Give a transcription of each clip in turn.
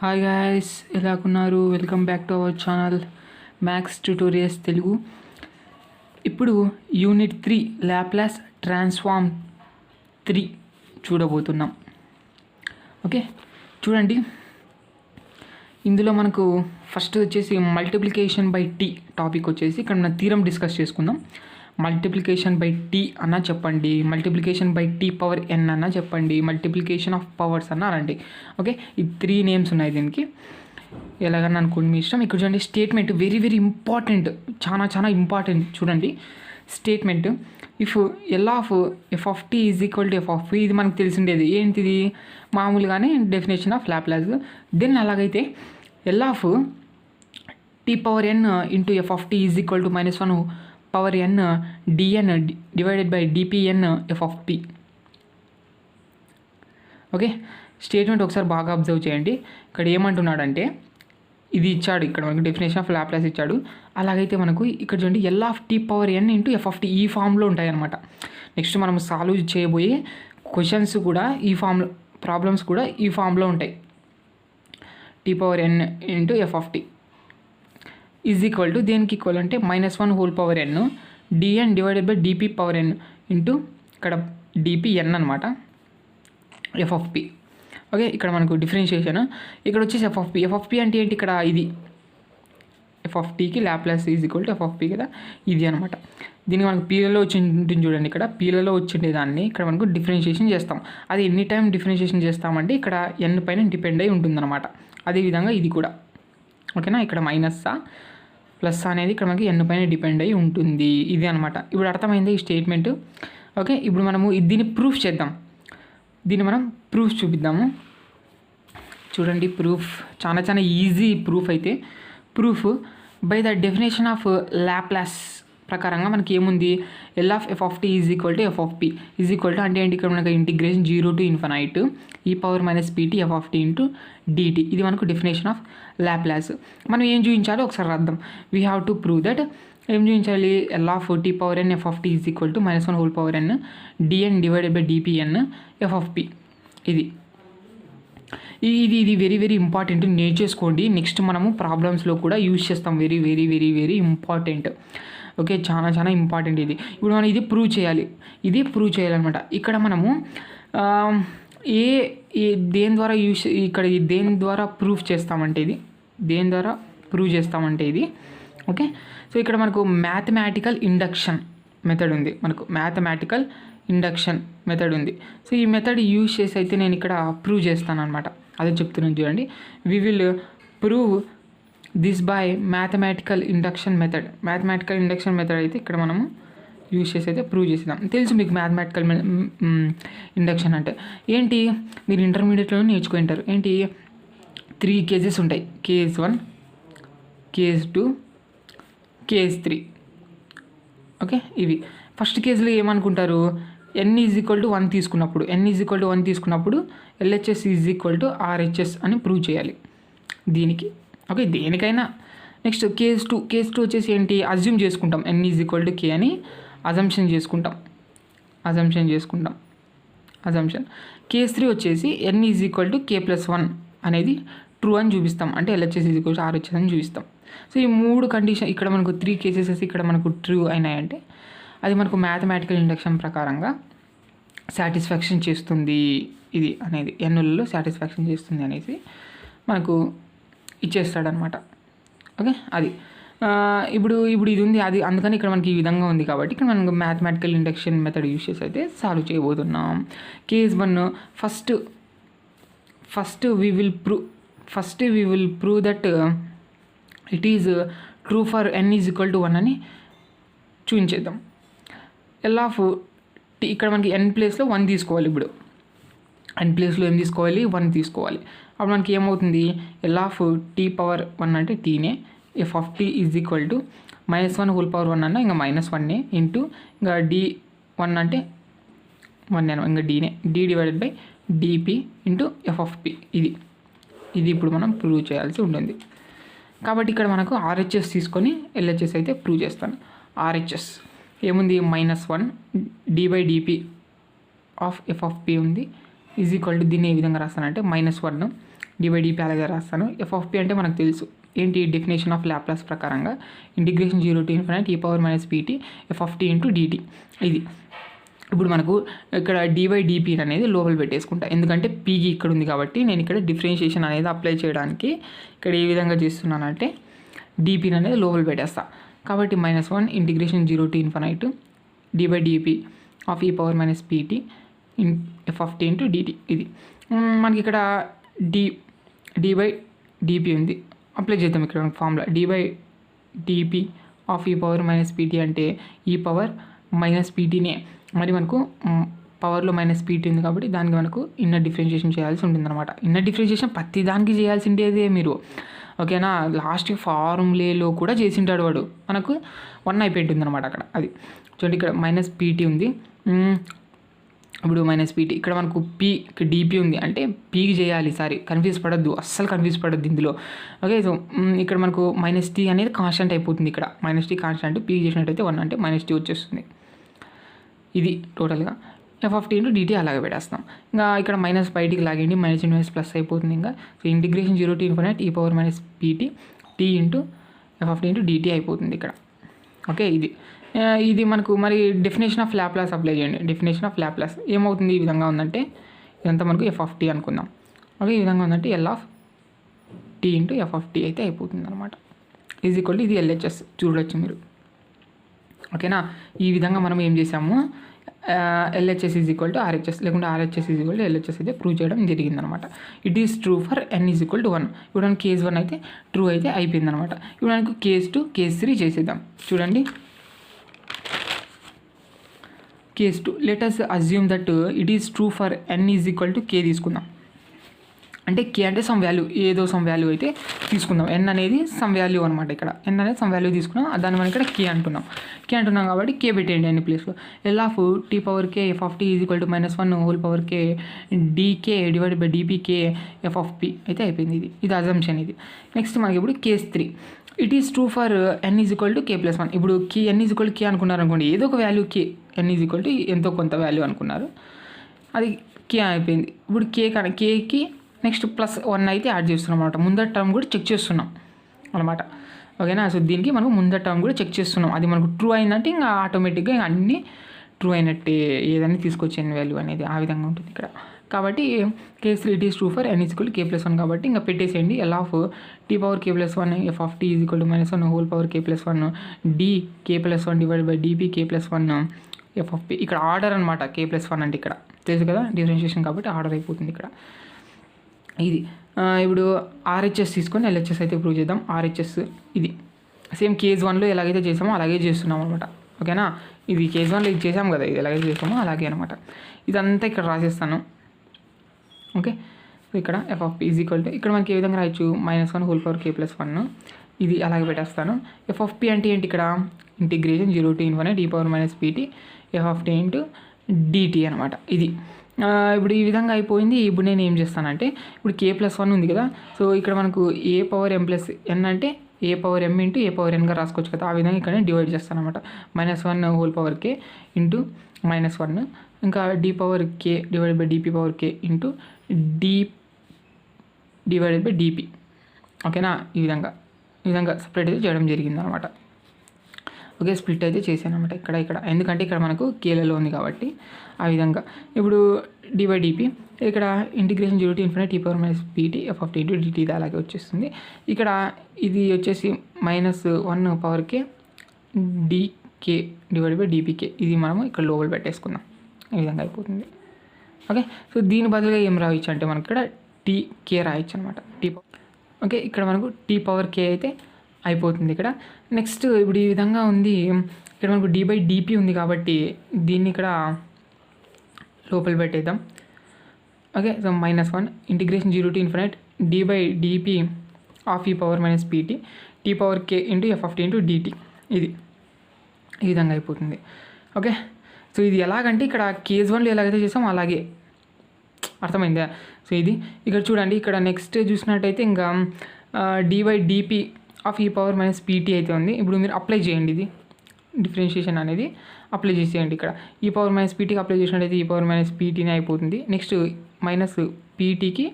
Hi guys, ఎలా ఉన్నారు? Welcome back to our channel maths tutorials Telugu. ఇప్పుడు యూనిట్ 3 లాప్లాస్ ట్రాన్స్ఫార్మ్ 3 చూడబోతున్నాం. ఓకే, చూడండి. ఇందులో మనకు ఫస్ట్ వచ్చేసి మల్టిప్లికేషన్ బై టీ టాపిక్ వచ్చేసి ఇక్కడ మన థీరం డిస్కస్ చేసుకుందాం. మల్టిప్లికేషన్ బై టీ అన్నా చెప్పండి, మల్టిప్లికేషన్ బై టీ పవర్ ఎన్ అన్నా చెప్పండి, మల్టిప్లికేషన్ ఆఫ్ పవర్స్ అన్న అనండి. ఓకే, ఈ 3 నేమ్స్ ఉన్నాయి దీనికి. ఎలాగన్నా అనుకోండి, మీ ఇష్టం. ఇక్కడ చూడండి, స్టేట్మెంట్ వెరీ వెరీ ఇంపార్టెంట్, చాలా ఇంపార్టెంట్. చూడండి statement, if L of F of tea is equal to F of P. ఇది మనకు తెలిసిండేది ఏంటిది, మామూలుగానే డెఫినేషన్ ఆఫ్ లాప్లాస్. దెన్ అలాగైతే L of tea power N into F of tea is equal to -1 power N DN divided by DPN F of P. Okay, statement ఒకసారి బాగా observe చేయండి. ఇక్కడ ఏమంటున్నాడంటే, ఇది ఇచ్చాడు, ఇక్కడ మనకు డెఫినేషన్ ఆఫ్ లాప్లాస్ ఇచ్చాడు. అలాగైతే మనకు ఇక్కడ చూడండి, l of tea power N into F of t ఈ ఫామ్లో ఉంటాయి అన్నమాట. నెక్స్ట్ మనం సాల్వ్ చేయబోయే క్వశ్చన్స్ కూడా ఈ ఫామ్లో, ప్రాబ్లమ్స్ కూడా ఈ ఫామ్లో ఉంటాయి. T power N into F of tea is equal to దేనికి ఈక్వల్ అంటే -1 whole power N DN divided by DP power N into ఇక్కడ డిపిఎన్ అనమాట ఎఫ్ ఆఫ్ పి. ఓకే, ఇక్కడ మనకు డిఫరెన్షియేషన్ ఇక్కడ వచ్చేసి ఎఫ్ ఆఫ్ పి అంటే ఏంటి, ఇక్కడ ఇది ఎఫ్ ఆఫ్ టీకి Laplace is equal to F of P కదా, ఇది అనమాట. దీనికి మనకు పీలలో వచ్చి ఉంటుంది చూడండి, ఇక్కడ పీలలో వచ్చిండే దాన్ని ఇక్కడ మనకు డిఫరెన్షియేషన్ చేస్తాం. అది ఎన్ని టైం డిఫరెన్షియేషన్ చేస్తామంటే ఇక్కడ ఎన్ పైన డిపెండ్ అయి ఉంటుందన్నమాట. అదేవిధంగా ఇది కూడా ఓకేనా, ఇక్కడ మైనస్ ప్లస్ అనేది ఇక్కడ మనకి ఎన్ పైన డిపెండ్ అయి ఉంటుంది. ఇది అనమాట. ఇప్పుడు అర్థమైంది ఈ స్టేట్మెంట్. ఓకే, ఇప్పుడు మనము దీన్ని ప్రూఫ్ చేద్దాం. దీన్ని మనం ప్రూఫ్ చూపిద్దాము. చూడండి, ప్రూఫ్ చాలా ఈజీ ప్రూఫ్. అయితే proof by the definition of Laplace ప్రకారంగా మనకి ఏముంది, l of F of tea is equal to F of p is equal to అంటే ఏంటి, ఇక్కడ మనకి ఇంటిగ్రేషన్ 0 to ∞ ఈ power minus p t f of t into d t. ఇది మనకు డెఫినేషన్ ఆఫ్ లాప్లాస్. మనం ఏం చూపించాలో ఒకసారి రాద్దాం. We have to prove that. ఏం చూపించాలి, L of tea power N F of tea is equal to -1 whole power N DN divided by DPN F of P. ఇది వెరీ వెరీ ఇంపార్టెంట్, నేర్చేసుకోండి. Next మనము ప్రాబ్లమ్స్లో కూడా యూజ్ చేస్తాం. Very very very very important. Okay, చాలా important ఇది. ఇప్పుడు మనం ఇది ప్రూవ్ చేయాలన్నమాట. ఇక్కడ మనము దేని ద్వారా దేని ద్వారా ప్రూవ్ చేస్తామంటే ఇది ఓకే. సో ఇక్కడ మనకు మ్యాథమెటికల్ ఇండక్షన్ మెథడ్ ఉంది. సో ఈ మెథడ్ యూజ్ చేసి అయితే నేను ఇక్కడ ప్రూవ్ చేస్తాను అనమాట. అదే చెప్తున్నాను చూడండి. We will prove this by mathematical induction method అయితే ఇక్కడ మనము యూజ్ చేసి అయితే ప్రూవ్ చేసేద్దాం. తెలుసు మీకు మ్యాథమెటికల్ ఇండక్షన్ అంటే ఏంటి, మీరు ఇంటర్మీడియట్లో నేర్చుకుంటారు. ఏంటి, 3 కేసెస్ ఉంటాయి, కేస్ 1, కేస్ 2, కేస్ 3. ఓకే, ఇవి ఫస్ట్ కేసులో ఏమనుకుంటారు, n ఈజ్ ఈక్వల్ టు 1 తీసుకున్నప్పుడు LHS is equal to RHS అని ప్రూవ్ చేయాలి దీనికి. ఓకే, దేనికైనా. నెక్స్ట్ కేస్ 2 వచ్చేసి ఏంటి, అజ్యూమ్ చేసుకుంటాం n is equal to k అని అజంప్షన్ చేసుకుంటాం. కేస్ 3 వచ్చేసి n is equal to k+1 అనేది ట్రూ అని చూపిస్తాం, అంటే LHS is equal to RHS అని చూపిస్తాం. సో ఈ 3 కండిషన్ ఇక్కడ మనకు 3 కేసెస్ ఇక్కడ మనకు ట్రూ అయినాయంటే అది మనకు మ్యాథమెటికల్ ఇండక్షన్ ప్రకారంగా సాటిస్ఫాక్షన్ చేస్తుంది ఇది అనేది, ఎన్నులలో సాటిస్ఫాక్షన్ చేస్తుంది అనేసి మనకు ఇచ్చేస్తాడనమాట. ఓకే, అది ఇప్పుడు ఇది ఉంది, అది అందుకని ఇక్కడ మనకి ఈ విధంగా ఉంది కాబట్టి ఇక్కడ మనం మ్యాథమెటికల్ ఇండక్షన్ మెథడ్ యూజ్ చేసి అయితే సాల్వ్ చేయబోతున్నాం. Case 1 first we will prove that it is true for n is equal to 1 అని చూపించేద్దాం. ఎల్ ఆఫ్ టీ ఇక్కడ మనకి n ప్లేస్లో 1 తీసుకోవాలి. ఇప్పుడు n ప్లేస్లో ఏం తీసుకోవాలి, 1 తీసుకోవాలి. అప్పుడు మనకి ఏమవుతుంది, ఎల్ ఆఫ్ టీ పవర్ 1 అంటే టీనే, F of tea is equal to -1 whole power 1 అన్న ఇంకా -1నే ఇంటూ ఇంకా D1 అంటే 1 ఇంకా డీనే, D divided by DP into F of P. ఇది ఇప్పుడు మనం ప్రూవ్ చేయాల్సి ఉంటుంది. కాబట్టి ఇక్కడ మనకు RHS తీసుకొని LHS అయితే ప్రూవ్ చేస్తాను. RHS ఏముంది, -1 d/dp of F of P ఉంది ఈజ్ ఈక్వల్ టు, దీన్ని ఏ విధంగా రాస్తానంటే -1 dy/dp అలాగే రాస్తాను. f(p) అంటే మనకు తెలుసు ఏంటి, డెఫినేషన్ ఆఫ్ లాప్లాస్ ప్రకారంగా integration 0 to ∞ e⁻pt f(t) × dt. ఇది ఇప్పుడు మనకు ఇక్కడ dy/dp అనేది లోపల పెట్టేసుకుంటా, ఎందుకంటే పీకి ఇక్కడ ఉంది కాబట్టి నేను ఇక్కడ డిఫరెన్షియేషన్ అనేది అప్లై చేయడానికి ఇక్కడ ఏ విధంగా చేస్తున్నానంటే dp అనేది లోపల పెట్టేస్తా. కాబట్టి -1 integration 0 to ∞ dy/dp of e⁻pt f(t) × dt. ఇది మనకి ఇక్కడ dy/dp ఉంది, అప్లై చేద్దాం. ఇక్కడ ఫార్ములా dy/dp ఆఫ్ e⁻pt అంటే e⁻-ptనే, మరి మనకు పవర్లో -pt ఉంది కాబట్టి దానికి మనకు ఇన్నర్ డిఫరెన్షియేషన్ చేయాల్సి ఉంటుందన్నమాట. ఇన్నర్ డిఫరెన్షియేషన్ ప్రతి దానికి చేయాల్సిందేదే మీరు, ఓకేనా. లాస్ట్ ఫార్ములేలో కూడా చేసింటాడు వాడు, మనకు 1 అయిపోయింటుంది అనమాట అక్కడ. అది చూడండి, ఇక్కడ -pt ఉంది, ఇప్పుడు -pt, ఇక్కడ మనకు dp ఉంది అంటే పీకి చేయాలి. సారీ, కన్ఫ్యూజ్ పడద్దు, అస్సలు కన్ఫ్యూజ్ పడద్దు ఇందులో. ఓకే, సో ఇక్కడ మనకు -t అనేది కాన్స్టెంట్ అయిపోతుంది. ఇక్కడ -t కాన్స్టెంట్, పీకి చేసినట్టయితే 1 అంటే -t వచ్చేస్తుంది. ఇది టోటల్గా f(t) × dt అలాగే పెట్టేస్తాం. ఇంకా ఇక్కడ మైనస్ బయటికి లాగండి, -+ అయిపోతుంది. ఇంకా so integration 0 to ∞ e⁻pt t × f(t) × dt అయిపోతుంది ఇక్కడ. ఓకే, ఇది మనకు మరి డెఫినేషన్ ఆఫ్ లాప్లాస్ అప్లై చేయండి. డెఫినేషన్ ఆఫ్ లాప్లాస్ ఏమవుతుంది, ఈ విధంగా ఉందంటే ఇదంతా మనకు f(t) అనుకుందాం. ఓకే, ఈ విధంగా ఉందంటే L(t) × f(t) అయితే అయిపోతుంది అనమాట. = ఇది LHS చూడవచ్చు మీరు, ఓకేనా. ఈ విధంగా మనం ఏం చేసాము, LHS = RHS లేకుంటే RHS = LHS అయితే ప్రూవ్ చేయడం జరిగిందనమాట. It is true for n = 1. ఇప్పుడు కేస్ 1 అయితే ట్రూ అయితే అయిపోయిందనమాట. ఇప్పుడు మనకు కేస్ 2 కేస్ 3 చేసేద్దాం. చూడండి, case 2, let us assume that it is true for n = k తీసుకుందాం. అంటే k అంటే సమ్ వాల్యూ, ఏదో సమ్ వాల్యూ అయితే తీసుకుందాం. n అనేది సమ్ వాల్యూ అనమాట. ఇక్కడ n అనేది సమ్ వాల్యూ తీసుకున్నాం, దాన్ని మనం ఇక్కడ k అంటున్నాం కాబట్టి k పెట్టేయండి అన్ని ప్లేస్లో. L(t)k f(t) = -1 k dk / dpk f(p) అయితే అయిపోయింది. ఇది అజంప్షన్. ఇది నెక్స్ట్ మనకి ఇప్పుడు case 3, it is true for n = k+1. ఇప్పుడు n = k అనుకున్నారు అనుకోండి, ఏదో ఒక వాల్యూ k, n = ఎంతో కొంత వాల్యూ అనుకున్నారు, అది k అయిపోయింది. ఇప్పుడు kకి నెక్స్ట్ +1 అయితే యాడ్ చేస్తున్నాం అనమాట. ముందర టర్మ్ కూడా చెక్ చేస్తున్నాం అనమాట, ఓకేనా. సో దీనికి మనం ముందర టర్మ్ కూడా చెక్ చేస్తున్నాం. అది మనకు ట్రూ అయిందంటే ఇంకా ఆటోమేటిక్గా అన్నీ ట్రూ అయినట్టే, ఏదైనా తీసుకొచ్చే వాల్యూ అనేది ఆ విధంగా ఉంటుంది ఇక్కడ. కాబట్టి case 3 it is true for n = k+1 కాబట్టి ఇంకా పెట్టేసేయండి. L(t)k+1 f(t) = -1 k+1 dk+1 / dpk+1 f(p). ఇక్కడ ఆర్డర్ అనమాట, k+1 అంటే ఇక్కడ తెలుసు కదా, డిఫరెన్షియేషన్ కాబట్టి ఆర్డర్ అయిపోతుంది ఇక్కడ. ఇది ఇప్పుడు RHS తీసుకొని LHS అయితే ప్రూవ్ చేద్దాం. RHS ఇది సేమ్ కేస్ 1లో ఎలాగైతే చేసామో అలాగే చేస్తున్నాం అనమాట, ఓకేనా. ఇది కేస్ 1లో ఇది చేసాం కదా, ఇది ఎలాగైతే చేసామో అలాగే అనమాట. ఇదంతా ఇక్కడ రాసేస్తాను. ఓకే, ఇక్కడ f(p) ఇక్కడ మనకి ఏ విధంగా రాయొచ్చు, -1 k+1, ఇది అలాగే పెట్టేస్తాను. f(p) అంటే ఏంటి, ఇక్కడ integration 0 to ∞ e⁻pt f(t) × dt అనమాట. ఇది ఇప్పుడు ఈ విధంగా అయిపోయింది. ఇప్పుడు నేను ఏం చేస్తానంటే, ఇప్పుడు k+1 ఉంది కదా, సో ఇక్కడ మనకు a⁻m+n అంటే a⁻m × a⁻n రాసుకోవచ్చు కదా, ఆ విధంగా ఇక్కడ డివైడ్ చేస్తాను అనమాట. -1 k × -1 ఇంకా dk / dpk × d/dp, ఓకేనా. ఈ విధంగా సపరేట్ అయితే చేయడం జరిగింది అనమాట. ఓకే, స్ప్లిట్ అయితే చేశాను అనమాట ఇక్కడ, ఎందుకంటే ఇక్కడ మనకు కేలలో ఉంది కాబట్టి ఆ విధంగా. ఇప్పుడు dy/dp ఇక్కడ integration 0 to ∞ e⁻pt f(t) × dt అలాగే వచ్చేస్తుంది. ఇక్కడ ఇది వచ్చేసి -1 k dk / dpk, ఇది మనము ఇక్కడ లోపల పెట్టేసుకుందాం. ఈ విధంగా అయిపోతుంది. ఓకే, సో దీని బదులుగా ఏం రాయొచ్చు అంటే మనకి ఇక్కడ tk రాయొచ్చు అనమాట. ఓకే, ఇక్కడ మనకు t⁻k అయితే అయిపోతుంది ఇక్కడ. నెక్స్ట్ ఇప్పుడు ఈ విధంగా ఉంది, ఇక్కడ మనకు d/dp ఉంది కాబట్టి దీన్ని ఇక్కడ లోపల పెట్టేద్దాం. Okay, so -1 integration 0 to ∞ d/dp of e⁻pt tk × f(t) × dt, ఇది ఈ విధంగా అయిపోతుంది. ఓకే, సో ఇది ఎలాగంటే ఇక్కడ కేస్ 1లో ఎలాగైతే చేసామో అలాగే, అర్థమైందా. సో ఇది ఇక్కడ చూడండి, ఇక్కడ నెక్స్ట్ చూసినట్టయితే ఇంకా dy/dp ఆఫ్ e⁻pt అయితే ఉంది. ఇప్పుడు మీరు అప్లై చేయండి, ఇది డిఫరెన్షియేషన్ అనేది అప్లై చేసేయండి. ఇక్కడ e⁻ptకి అప్లై చేసినట్టయితే e⁻ptనే అయిపోతుంది. నెక్స్ట్ -ptకి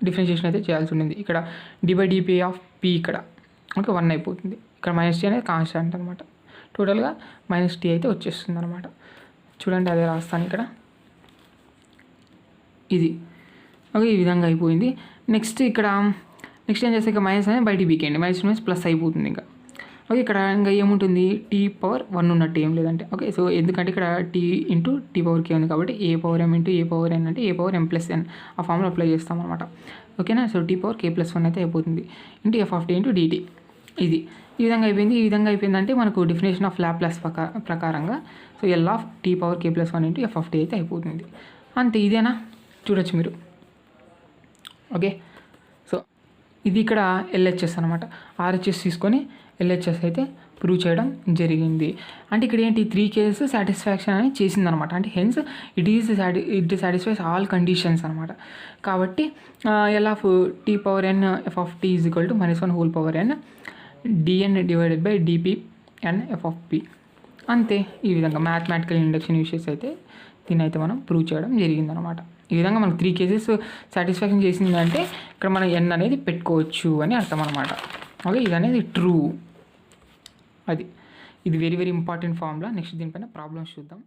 డిఫరెన్షియేషన్ అయితే చేయాల్సి ఉండింది. ఇక్కడ dy/dp ఆఫ్ p ఇక్కడ ఓకే 1 అయిపోతుంది. ఇక్కడ -t అనేది కాన్స్టెంట్ అనమాట. టోటల్గా -t అయితే వచ్చేస్తుంది అనమాట. చూడండి అదే రాస్తాను ఇక్కడ. ఇది ఓకే ఈ విధంగా అయిపోయింది. నెక్స్ట్ ఏం చేస్తే ఇక మైనస్ అనేది బయటికి బీకేయండి. -మైనస్ ప్లస్ అయిపోతుంది ఇంకా. ఓకే ఇక్కడ ఇంకా ఏముంటుంది t⁻1 ఉన్నట్టు ఏం లేదంటే ఓకే. సో ఎందుకంటే ఇక్కడ t ఇంటూ t⁻k ఉంది కాబట్టి a⁻m ఇంటూ a⁻n అంటే a⁻m+n ఆ ఫార్ములా అప్లై చేస్తాం అనమాట. ఓకేనా. సో t⁻k+1 అయితే అయిపోతుంది ఇంటూ f ఇంటూ dt. ఇది ఈ విధంగా అయిపోయింది. ఈ విధంగా అయిపోయిందంటే మనకు డెఫినేషన్ ఆఫ్ లాప్లాస్ ప్రకారంగా సో L(t⁻k+1) ఇంటూ f అయితే అయిపోతుంది. అంతే, ఇదేనా చూడొచ్చు మీరు. ఓకే సో ఇది ఇక్కడ LHS అనమాట. RHS తీసుకొని LHS అయితే ప్రూవ్ చేయడం జరిగింది. అంటే ఇక్కడ ఏంటి 3 కేసెస్ సాటిస్ఫాక్షన్ అని చేసిందనమాట. అంటే hence it satisfies all conditions అనమాట. కాబట్టి L(t⁻n f(t) = -1/n dn/dpn f(p). అంతే, ఈ విధంగా మ్యాథమెటికల్ ఇండక్షన్ యూస్ చేసి అయితే దీన్ని అయితే మనం ప్రూవ్ చేయడం జరిగిందనమాట. ఈ విధంగా మనకు 3 కేసెస్ సాటిస్ఫాక్షన్ చేసిందంటే ఇక్కడ మనం n అనేది పెట్టుకోవచ్చు అని అర్థం అనమాట. ఓకే ఇది అనేది ట్రూ. ఇది very very important formula. Next దీనిపైన ప్రాబ్లమ్స్ చూద్దాం.